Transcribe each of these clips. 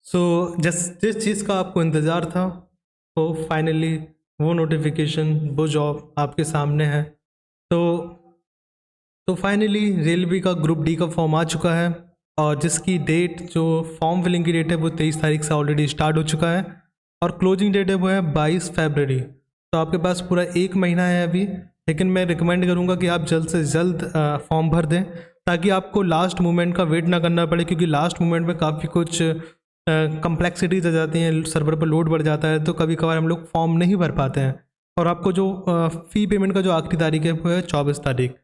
सो जिस चीज़ का आपको इंतज़ार था वो फाइनली वो नोटिफिकेशन वो जॉब आपके सामने है। तो फाइनली रेलवे का ग्रुप डी का फॉर्म आ चुका है और जिसकी डेट जो फॉर्म फिलिंग की डेट है वो 23 तारीख से ऑलरेडी स्टार्ट हो चुका है और क्लोजिंग डेट है वो है 22 फरवरी। तो आपके पास पूरा एक महीना है अभी, लेकिन मैं रिकमेंड करूँगा कि आप जल्द से जल्द फॉर्म भर दें ताकि आपको लास्ट मोमेंट का वेट ना करना पड़े, क्योंकि लास्ट मोमेंट में काफ़ी कुछ कम्प्लेक्सिटीज आ जाती हैं, सर्वर पर लोड बढ़ जाता है, तो कभी कभार हम लोग फॉर्म नहीं भर पाते हैं। और आपको जो फ़ी पेमेंट का जो आखिरी तारीख है वो है 24 तारीख,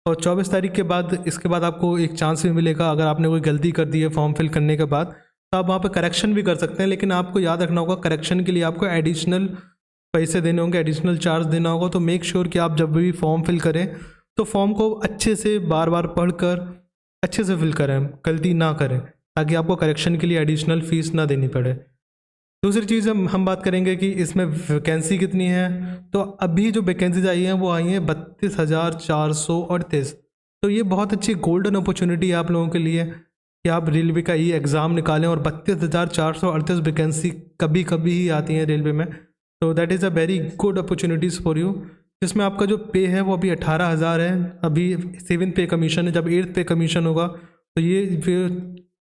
और 24 तारीख के बाद इसके बाद आपको एक चांस भी मिलेगा। अगर आपने कोई गलती कर दी है फॉर्म फिल करने के बाद तो आप वहाँ पर करेक्शन भी कर सकते हैं, लेकिन आपको याद रखना होगा करेक्शन के लिए आपको एडिशनल पैसे देने होंगे, एडिशनल चार्ज देना होगा। तो मेक श्योर कि आप जब भी फॉर्म फिल करें तो फॉर्म को अच्छे से बार बार पढ़कर अच्छे से फिल करें, गलती ना करें, ताकि आपको करेक्शन के लिए एडिशनल फ़ीस ना देनी पड़े। दूसरी चीज़ हम बात करेंगे कि इसमें वैकेंसी कितनी है। तो अभी जो वैकेंसीज आई हैं वो आई हैं 32,438। तो ये बहुत अच्छी गोल्डन अपॉर्चुनिटी है आप लोगों के लिए कि आप रेलवे का ये एग्ज़ाम निकालें, और 32,438 वैकेंसी कभी कभी ही आती हैं रेलवे में। तो that is a very good opportunities for you, जिसमें आपका जो पे है वो अभी 18,000 है। अभी 7th पे कमीशन है, जब 8th पे कमीशन होगा तो ये फिर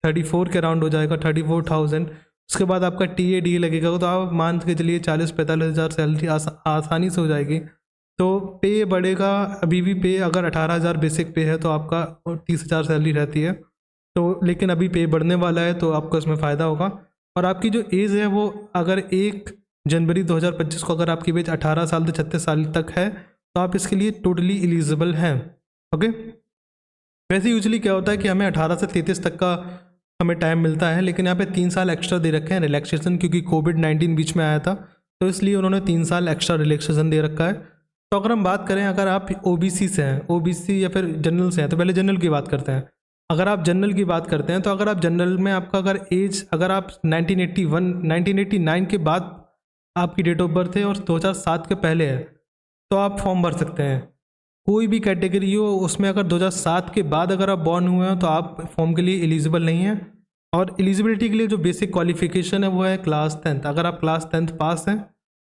34 के अराउंड हो जाएगा, 34,000। उसके बाद आपका TAD लगेगा, तो आप मान के चलिए 40-45 हज़ार सैलरी आसानी से हो जाएगी। तो पे बढ़ेगा, अभी भी पे अगर 18,000 बेसिक पे है तो आपका 30,000 सैलरी रहती है। तो लेकिन अभी पे बढ़ने वाला है तो आपको इसमें फ़ायदा होगा। और आपकी जो एज है वो अगर 1 जनवरी 2025 को अगर आपकी एज 18 साल से 36 साल तक है तो आप इसके लिए टोटली एलिजिबल हैं। ओके, वैसे यूजली क्या होता है कि हमें 18 से 33 तक का हमें टाइम मिलता है, लेकिन यहाँ पे 3 साल एक्स्ट्रा दे रखे हैं रिलैक्सेशन, क्योंकि कोविड-19 बीच में आया था तो इसलिए उन्होंने 3 साल एक्स्ट्रा रिलैक्सेशन दे रखा है। तो अगर हम बात करें, अगर आप OBC से हैं, OBC या फिर जनरल से हैं, तो पहले जनरल की बात करते हैं। अगर आप जनरल की बात करते हैं तो अगर आप जनरल में आपका अगर एज अगर आप 1981 1989 के बाद आपकी डेट ऑफ बर्थ है और 2007 के पहले है तो आप फॉर्म भर सकते हैं। कोई भी कैटेगरी हो उसमें अगर 2007 के बाद अगर आप बॉर्न हुए हो तो आप फॉर्म के लिए एलिजिबल नहीं हैं। और एलिजिबिलिटी के लिए जो बेसिक क्वालिफिकेशन है वो है क्लास 10th। अगर आप क्लास 10th पास हैं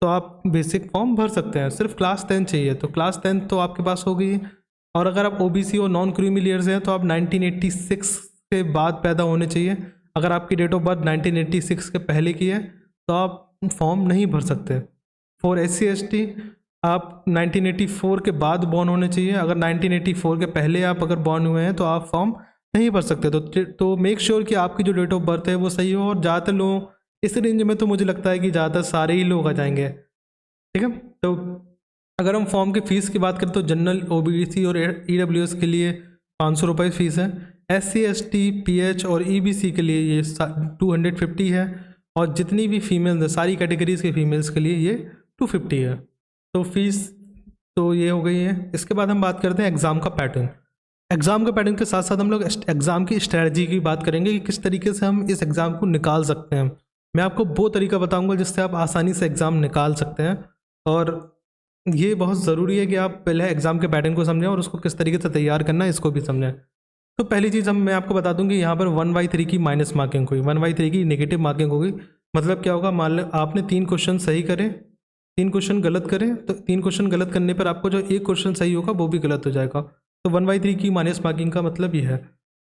तो आप बेसिक फॉर्म भर सकते हैं, सिर्फ क्लास 10 चाहिए। तो क्लास 10th तो आपके पास हो गई। और अगर आप OBC और नॉन क्रीमी लेयर्स हैं तो आप 1986 के बाद पैदा होने चाहिए। अगर आपकी डेट ऑफ बर्थ 1986 के पहले की है तो आप फॉर्म नहीं भर सकते। फॉर SC/ST आप 1984 के बाद बॉर्न होने चाहिए। अगर 1984 के पहले आप अगर बॉर्न हुए हैं तो आप फॉर्म नहीं भर सकते। तो मेक श्योर कि आपकी जो डेट ऑफ बर्थ है वो सही हो। और ज़्यादातर लोग इस रेंज में तो मुझे लगता है कि ज़्यादातर सारे ही लोग आ जाएंगे, ठीक है। तो अगर हम फॉर्म की फ़ीस की बात करें तो जनरल, OBC और EWS के लिए 500 रुपये फ़ीस है। SC/ST PH और EBC के लिए ये 250 है। और जितनी भी फीमेल्स हैं, सारी कैटेगरीज़ के फीमेल्स के लिए ये 250 है। तो फीस तो ये हो गई है। इसके बाद हम बात करते हैं एग्ज़ाम का पैटर्न। एग्ज़ाम के पैटर्न के साथ साथ हम लोग एग्ज़ाम की स्ट्रैटेजी की बात करेंगे कि किस तरीके से हम इस एग्ज़ाम को निकाल सकते हैं। मैं आपको वो तरीका बताऊंगा जिससे आप आसानी से एग्ज़ाम निकाल सकते हैं। और ये बहुत ज़रूरी है कि आप पहले एग्ज़ाम के पैटर्न को समझें और उसको किस तरीके से तैयार करना है इसको भी समझें। तो पहली चीज़ मैं आपको बता दूं कि यहाँ पर 1/3 की माइनस मार्किंग हुई, 1/3 की नेगेटिव मार्किंग होगी। मतलब क्या होगा, मान लो आपने 3 क्वेश्चन सही करें, 3 क्वेश्चन गलत करें, तो 3 क्वेश्चन गलत करने पर आपको जो 1 क्वेश्चन सही होगा वो भी गलत हो जाएगा। तो 1/3 की माइनस मार्किंग का मतलब ये है।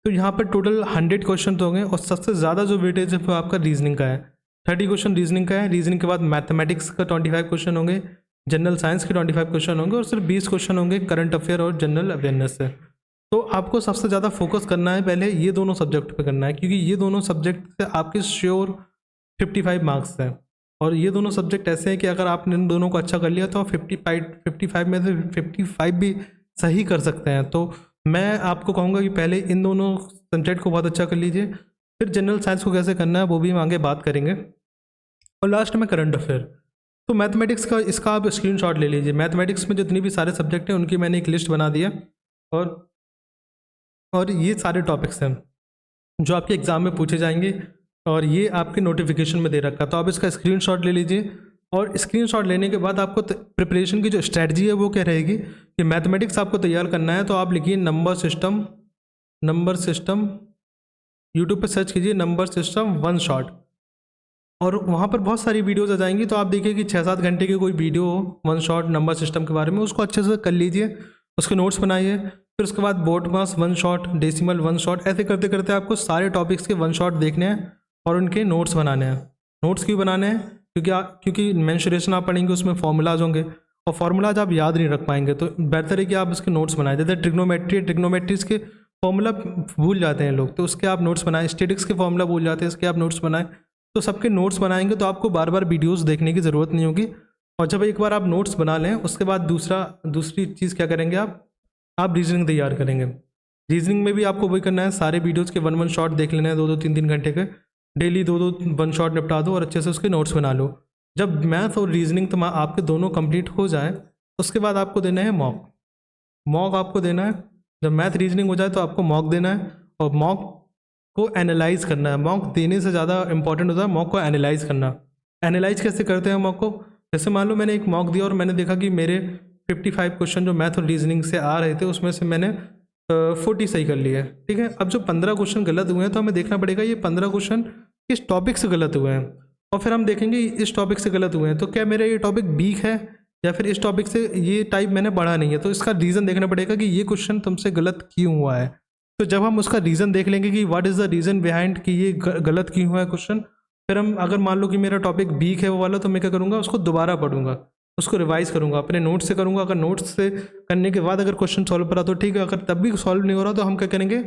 तो यहाँ पर टोटल 100 क्वेश्चन तो होंगे और सबसे ज़्यादा जो वेटेज है वो आपका रीजनिंग का है। 30 क्वेश्चन रीजनिंग का है। रीजनिंग के बाद मैथमेटिक्स का 25 क्वेश्चन होंगे, जनरल साइंस के 25 क्वेश्चन होंगे और सिर्फ 20 क्वेश्चन होंगे करंट अफेयर और जनरल अवेयरनेस से। तो आपको सबसे ज़्यादा फोकस करना है पहले ये दोनों सब्जेक्ट पे करना है, क्योंकि ये दोनों सब्जेक्ट से आपके श्योर 55 मार्क्स हैं। और ये दोनों सब्जेक्ट ऐसे हैं कि अगर आपने इन दोनों को अच्छा कर लिया तो आप 55 में से 55 भी सही कर सकते हैं। तो मैं आपको कहूँगा कि पहले इन दोनों सब्जेक्ट को बहुत अच्छा कर लीजिए, फिर जनरल साइंस को कैसे करना है वो भी हम आगे बात करेंगे, और लास्ट में करंट अफेयर। तो मैथमेटिक्स का इसका आप स्क्रीनशॉट ले लीजिए। मैथमेटिक्स में जितनी भी सारे सब्जेक्ट हैं उनकी मैंने एक लिस्ट बना दी है, और ये सारे टॉपिक्स हैं जो आपके एग्ज़ाम में पूछे जाएंगे और ये आपके नोटिफिकेशन में दे रखा है। तो आप इसका स्क्रीनशॉट ले लीजिए, और स्क्रीनशॉट लेने के बाद आपको प्रिपरेशन की जो स्ट्रैटेजी है वो क्या रहेगी कि मैथमेटिक्स आपको तैयार करना है तो आप लिखिए नंबर सिस्टम, यूट्यूब पे सर्च कीजिए नंबर सिस्टम 1 शॉट। और वहाँ पर बहुत सारी वीडियोज़ आ जाएंगी, तो आप देखिए कि 6-7 घंटे की कोई वीडियो हो वन शॉट नंबर सिस्टम के बारे में, उसको अच्छे से कर लीजिए, उसके नोट्स बनाइए। फिर उसके बाद board mass one shot, decimal one shot, ऐसे करते करते आपको सारे टॉपिक्स के वन शॉट देखने हैं और उनके नोट्स बनाने हैं। नोट्स क्यों बनाने हैं? क्योंकि मेंशुरेशन आप पढ़ेंगे, उसमें फॉर्मूलाज होंगे और फॉर्मूलाज आप याद नहीं रख पाएंगे, तो बेहतर है कि आप उसके नोट्स बनाएं। जैसे ट्रिग्नोमेट्रीज के फॉर्मूला भूल जाते हैं लोग, तो उसके आप नोट्स बनाएं। स्टैटिक्स के फॉर्मूला भूल जाते हैं, इसके आप नोट्स बनाएं। तो सबके नोट्स बनाएंगे तो आपको बार बार वीडियोस देखने की ज़रूरत नहीं होगी। और जब एक बार आप नोट्स बना लें, उसके बाद दूसरी चीज़ क्या करेंगे आप रीजनिंग तैयार करेंगे। रीजनिंग में भी आपको वही करना है, सारे वीडियोज़ के वन शॉट देख लेना है, 2-2 3-3 घंटे के, डेली 2-2 वन शॉट निपटा दो और अच्छे से उसके नोट्स बना लो। जब मैथ और रीजनिंग तो आपके दोनों कंप्लीट हो जाए, उसके बाद आपको देना है मॉक आपको देना है। जब मैथ रीजनिंग हो जाए तो आपको मॉक देना है, और मॉक को एनालाइज करना है। मॉक देने से ज़्यादा इंपॉर्टेंट होता है मॉक को एनालाइज करना। एनालाइज कैसे करते हैं मॉक को? जैसे मान लो मैंने एक मॉक दिया और मैंने देखा कि मेरे 55 क्वेश्चन जो मैथ और रीजनिंग से आ रहे थे, उसमें से मैंने 40 सही कर लिए, ठीक है। अब जो 15 क्वेश्चन गलत हुए हैं, तो हमें देखना पड़ेगा ये 15 क्वेश्चन किस टॉपिक से गलत हुए हैं, और फिर हम देखेंगे इस टॉपिक से गलत हुए हैं तो क्या मेरा ये टॉपिक वीक है, या फिर इस टॉपिक से ये टाइप मैंने पढ़ा नहीं है, तो इसका रीज़न देखना पड़ेगा कि ये क्वेश्चन तुमसे गलत क्यों हुआ है। तो जब हम उसका रीज़न देख लेंगे कि what is the reason behind कि ये गलत क्यों हुआ है क्वेश्चन, फिर हम अगर मान लो कि मेरा टॉपिक वीक है वो वाला, तो मैं क्या करूँगा, उसको दोबारा पढ़ूंगा, उसको रिवाइज करूँगा, अपने नोट्स से करूँगा। अगर नोट्स से करने के बाद अगर क्वेश्चन सॉल्व करा तो ठीक है, अगर तब भी सॉल्व नहीं हो रहा तो हम क्या करेंगे,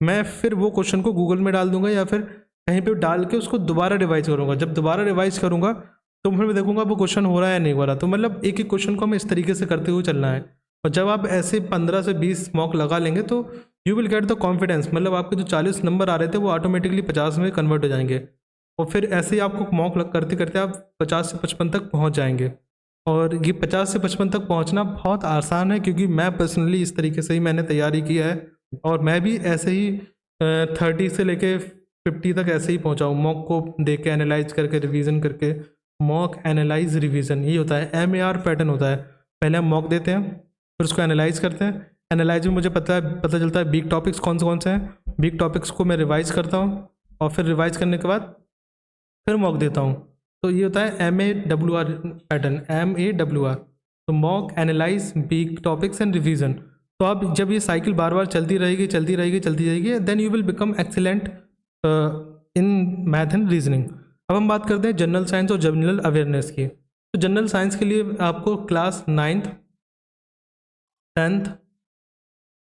मैं फिर वो क्वेश्चन को गूगल में डाल दूंगा या फिर कहीं पे डाल के उसको दोबारा रिवाइज करूँगा। जब दोबारा रिवाइज करूँगा तो फिर मैं देखूंगा वो क्वेश्चन हो रहा है या नहीं हो रहा। तो मतलब एक एक क्वेश्चन को हमें इस तरीके से करते हुए चलना है। और जब आप ऐसे 15 से 20 मॉक लगा लेंगे तो you will get the confidence, मतलब आपके जो 40 नंबर आ रहे थे वो ऑटोमेटिकली 50 में कन्वर्ट हो जाएंगे। और फिर ऐसे ही आपको मॉक करते करते आप 50 से 55 तक पहुँच जाएंगे। और ये 50 से 55 तक पहुँचना बहुत आसान है, क्योंकि मैं पर्सनली इस तरीके से ही मैंने तैयारी की है, और मैं भी ऐसे ही 30 से लेके 50 तक ऐसे ही पहुँचा हूँ, मॉक को देख के एनालाइज करके रिवीजन करके। मॉक एनालाइज रिवीजन ये होता है, MAR पैटर्न होता है। पहले हम मॉक देते हैं, फिर उसको एनालाइज करते हैं। एनालाइज में मुझे पता चलता है वीक टॉपिक्स कौन से हैं। वीक टॉपिक्स को मैं रिवाइज करता हूँ, और फिर रिवाइज करने के बाद फिर मॉक देता हूँ। तो ये होता है MAWR पैटर्न, MAWR। तो mock, analyse, weak topics and revision. तो अब जब ये साइकिल बार बार चलती रहेगी, then you will become excellent in math and reasoning. अब हम बात करते हैं जनरल साइंस और जनरल अवेयरनेस की। तो जनरल साइंस के लिए आपको क्लास 9th 10th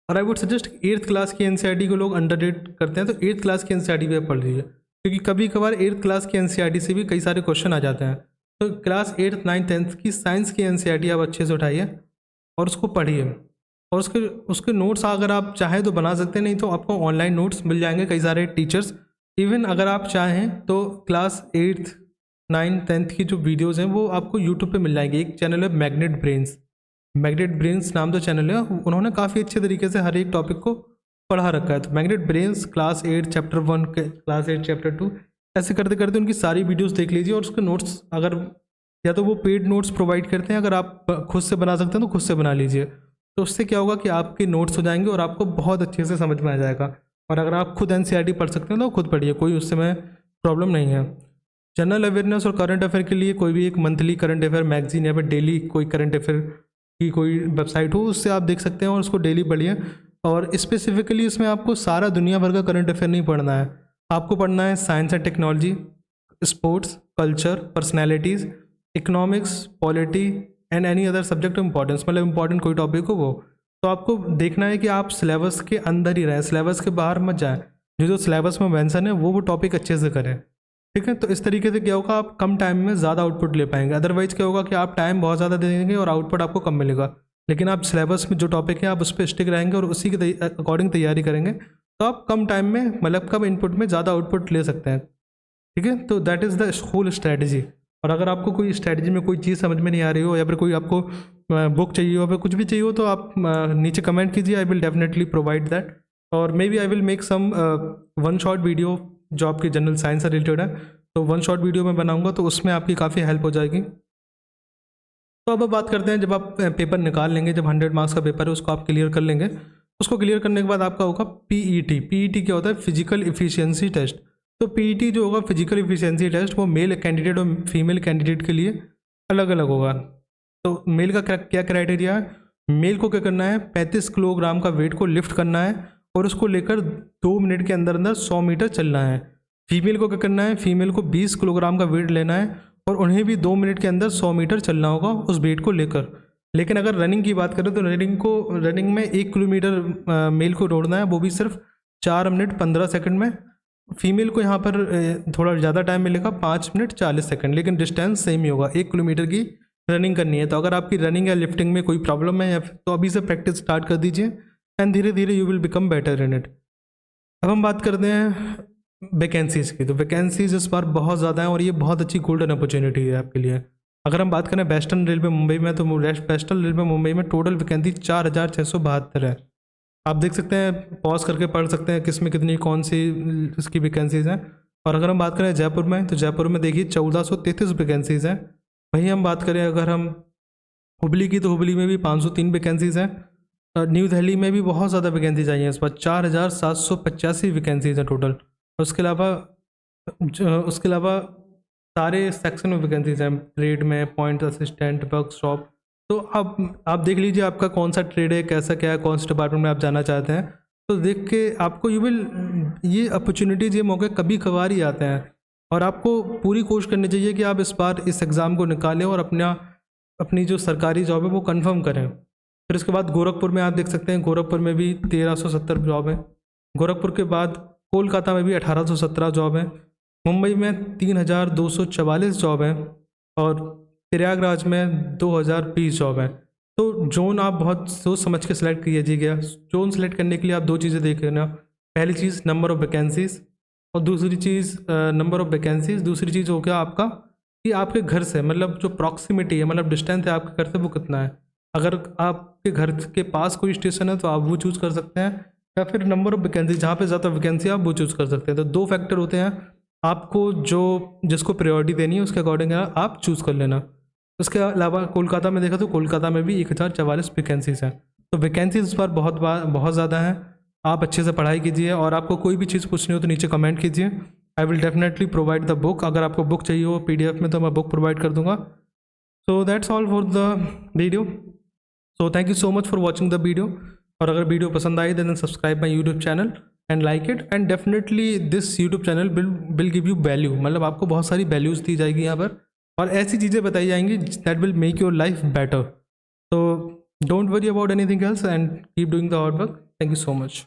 और I would suggest 8th class की NCERT को लोग अंडररेट करते हैं, तो 8th क्लास की NCERT भी आप पढ़ लीजिए, क्योंकि कभी कभार 8th क्लास की NCERT से भी कई सारे क्वेश्चन आ जाते हैं। तो क्लास 8th 9th 10th की साइंस की NCERT आप अच्छे से उठाइए और उसको पढ़िए, और उसके नोट्स अगर आप चाहें तो बना सकते हैं, नहीं तो आपको ऑनलाइन नोट्स मिल जाएंगे कई सारे टीचर्स। इवन अगर आप चाहें तो क्लास 8th 9th 10th की जो वीडियोस हैं वो आपको यूट्यूब पे मिल जाएंगी। एक चैनल है मैग्नेट ब्रेन्स नाम का चैनल है, उन्होंने काफ़ी अच्छे तरीके से हर एक टॉपिक को पढ़ा रखा है। तो magnet brains class 8 chapter 1 class 8 chapter 2 ऐसे करते करते उनकी सारी वीडियोस देख लीजिए, और उसके नोट्स अगर या तो वो पेड नोट्स प्रोवाइड करते हैं, अगर आप खुद से बना सकते हैं तो खुद से बना लीजिए। तो उससे क्या होगा कि आपके नोट्स हो जाएंगे और आपको बहुत अच्छे से समझ में आ जाएगा। और अगर आप खुद NCERT पढ़ सकते हैं तो खुद पढ़िए, कोई उससे में प्रॉब्लम नहीं है। जनरल अवेयरनेस और करंट अफेयर के लिए कोई भी एक मंथली करंट अफेयर मैगजीन या फिर डेली कोई करंट अफेयर की कोई वेबसाइट हो, उससे आप देख सकते हैं और उसको डेली पढ़िए। और स्पेसिफिकली इसमें आपको सारा दुनिया भर का करंट अफेयर नहीं पढ़ना है, आपको पढ़ना है science and technology, sports, culture, personalities, economics, polity and any other subject of importance, मतलब इंपॉर्टेंट कोई टॉपिक हो वो। तो आपको देखना है कि आप सिलेबस के अंदर ही रहें, सिलेबस के बाहर मत जाएं। जो सिलेबस में मेंशन है वो टॉपिक अच्छे से करें, ठीक है। तो इस तरीके से क्या होगा, आप कम टाइम में ज़्यादा आउटपुट ले पाएंगे। अदरवाइज़ क्या होगा कि आप टाइम बहुत ज़्यादा दे देंगे और आउटपुट आपको कम मिलेगा। लेकिन आप सिलेबस में जो टॉपिक है आप उस पर स्टिक रहेंगे और उसी के अकॉर्डिंग तैयारी करेंगे, तो आप कम टाइम में, मतलब कम इनपुट में ज़्यादा आउटपुट ले सकते हैं, ठीक है। तो that is the whole strategy. और अगर आपको कोई स्ट्रैटेजी में कोई चीज़ समझ में नहीं आ रही हो, या फिर कोई आपको बुक चाहिए हो, या फिर कुछ भी चाहिए हो, तो आप नीचे कमेंट कीजिए, I will definitely provide that. और maybe I will make some one shot video जो आपके जनरल साइंस से रिलेटेड है, तो वन शॉट वीडियो मैं बनाऊंगा, तो उसमें आपकी काफ़ी हेल्प हो जाएगी। तो अब बात करते हैं, जब आप पेपर निकाल लेंगे, जब 100 मार्क्स का पेपर है उसको आप क्लियर कर लेंगे, उसको क्लियर करने के बाद आपका होगा PET। PET क्या होता है, फिजिकल इफिशियंसी टेस्ट। तो पीईटी जो होगा फिजिकल एफिशिएंसी टेस्ट, वो मेल कैंडिडेट और फीमेल कैंडिडेट के लिए अलग अलग होगा। तो मेल का क्या क्राइटेरिया है, मेल को क्या करना है, 35 किलोग्राम का वेट को लिफ्ट करना है और उसको लेकर 2 मिनट के अंदर अंदर 100 मीटर चलना है। फीमेल को क्या करना है, फीमेल को 20 किलोग्राम का वेट लेना है और उन्हें भी 2 मिनट के अंदर 100 मीटर चलना होगा उस वेट को लेकर। लेकिन अगर रनिंग की बात करें तो रनिंग में 1 किलोमीटर मेल को दौड़ना है, वो भी सिर्फ 4 मिनट 15 सेकंड में। फीमेल को यहाँ पर थोड़ा ज़्यादा टाइम मिलेगा, 5 मिनट 40 सेकंड, लेकिन डिस्टेंस सेम ही होगा, 1 किलोमीटर की रनिंग करनी है। तो अगर आपकी रनिंग या लिफ्टिंग में कोई प्रॉब्लम है या तो अभी से प्रैक्टिस स्टार्ट कर दीजिए एंड धीरे धीरे you will become better in it. अब हम बात करते हैं वैकेंसीज़ की। तो वैकेंसीज इस बार बहुत ज़्यादा है और ये बहुत अच्छी गोल्डन अपॉर्चुनिटी है आपके लिए। अगर हम बात करें वेस्टर्न रेलवे मुंबई में, तो वेस्टर्न रेलवे मुंबई में टोटल वैकेंसी 4672 है। आप देख सकते हैं, पॉज करके पढ़ सकते हैं किस में कितनी कौन सी इसकी वैकेंसीज़ हैं। और अगर हम बात करें जयपुर में, तो जयपुर में देखिए 1433 वैकेंसीज़ हैं। वहीं हम बात करें अगर हम हुबली की, तो हुबली में भी 503 वैकेंसीज़ हैं। न्यू दिल्ली में भी बहुत ज़्यादा वैकेंसीज आई हैं इस बार, 4785 वैकेंसीज़ हैं टोटल। उसके अलावा सारे सेक्शन में वैकेंसीज हैं, ट्रेड में, पॉइंट असिस्टेंट, वर्कशॉप। तो अब आप देख लीजिए आपका कौन सा ट्रेड है, कैसा क्या है, कौन से डिपार्टमेंट में आप जाना चाहते हैं। तो देख के आपको ये अपॉर्चुनिटीज़, ये मौके कभी कभार ही आते हैं और आपको पूरी कोशिश करनी चाहिए कि आप इस बार इस एग्ज़ाम को निकालें और अपनी जो सरकारी जॉब है वो कंफर्म करें। फिर उसके बाद गोरखपुर में आप देख सकते हैं, गोरखपुर में भी 1370 जॉब है। गोरखपुर के बाद कोलकाता में भी 1817 जॉब है। मुंबई में 3244 जॉब है और प्रयागराज में 2020 जॉब है। तो जोन आप बहुत सोच समझ के सिलेक्ट कीजिएगा। जोन सेलेक्ट करने के लिए आप 2 चीज़ें देख लेना। पहली चीज़ नंबर ऑफ़ वैकेंसीज़ और दूसरी चीज़ दूसरी चीज़ हो गया आपका कि आपके घर से, मतलब जो प्रॉक्सिमिटी है, मतलब डिस्टेंस है आपके घर से, वो कितना है। अगर आपके घर के पास कोई स्टेशन है तो आप वो चूज़ कर सकते हैं, या फिर नंबर ऑफ़ वैकेंसी, जहाँ पे ज़्यादा वैकेंसी आप वो चूज़ कर सकते हैं। तो 2 फैक्टर होते हैं, आपको जिसको प्रायोरिटी देनी है उसके अकॉर्डिंग आप चूज़ कर लेना। उसके अलावा कोलकाता में देखा तो कोलकाता में भी 1044 वैकेंसीज़ हैं। तो वैकेंसीज इस बार बहुत ज़्यादा हैं। आप अच्छे से पढ़ाई कीजिए और आपको कोई भी चीज़ पूछनी हो तो नीचे कमेंट कीजिए। I will definitely provide the book. अगर आपको बुक चाहिए हो PDF में तो मैं बुक प्रोवाइड कर दूँगा। So that's all for the video. So thank you so much for watching the video. और अगर वीडियो पसंद आई then subscribe my YouTube channel and like it, and definitely this YouTube channel will give you value, मतलब आपको बहुत सारी values दी जाएगी यहाँ पर और ऐसी चीज़ें बताई जाएंगी that will make your life better. तो don't worry about anything else and keep doing the hard work. Thank you so much.